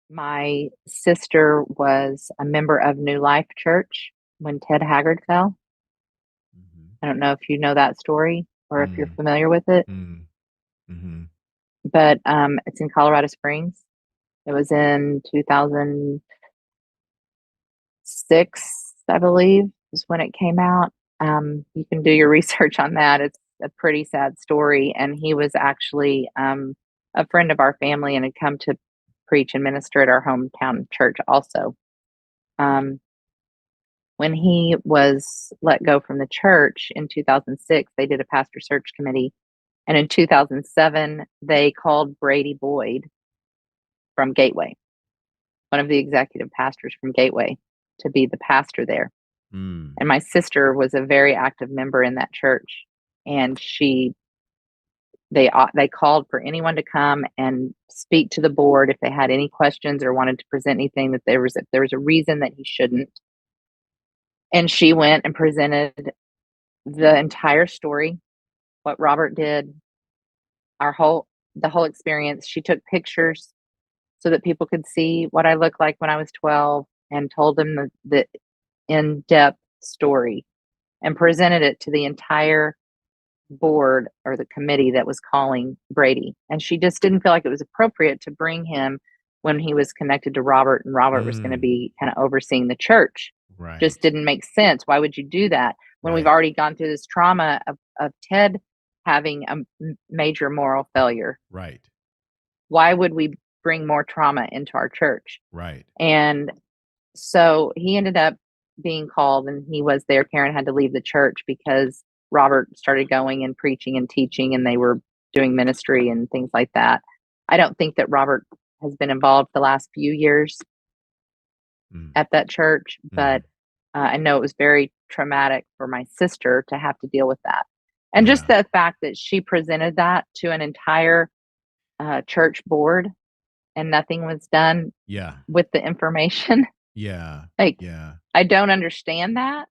My sister was a member of New Life Church when Ted Haggard fell. Mhm. I don't know if you know that story or if you're Mm, familiar with it, mm, mhm. but it's in Colorado Springs. It was in 2006, I believe, is when it came out. You can do your research on that. It's a pretty sad story. And he was actually a friend of our family and had come to preach and minister at our hometown church also. Um, when he was let go from the church in 2006, they did a pastor search committee. And in 2007, they called Brady Boyd from Gateway, one of the executive pastors from Gateway, to be the pastor there. Mm. And my sister was a very active member in that church, and they called for anyone to come and speak to the board if they had any questions or wanted to present anything that there was a reason that he shouldn't. And she went and presented the entire story, what Robert did, our whole the whole experience. She took pictures so that people could see what I looked like when I was 12 and told them the in-depth story and presented it to the entire board or the committee that was calling Brady. And she just didn't feel like it was appropriate to bring him when he was connected to Robert and Robert was going to Mm. be kind of overseeing the church. Just Right. didn't make sense. Why would you do that when we've Right. already gone through this trauma of Ted having a major moral failure? Right. Why would we bring more trauma into our church? Right. And so he ended up being called and he was there. Karen had to leave the church because Robert started going and preaching and teaching and they were doing ministry and things like that. I don't think that Robert has been involved the last few years Mm. at that church, but Mhm. I know it was very traumatic for my sister to have to deal with that. And just Yeah. the fact that she presented that to an entire church board and nothing was done Yeah. with the information. Yeah. Like, Yeah. I don't understand that.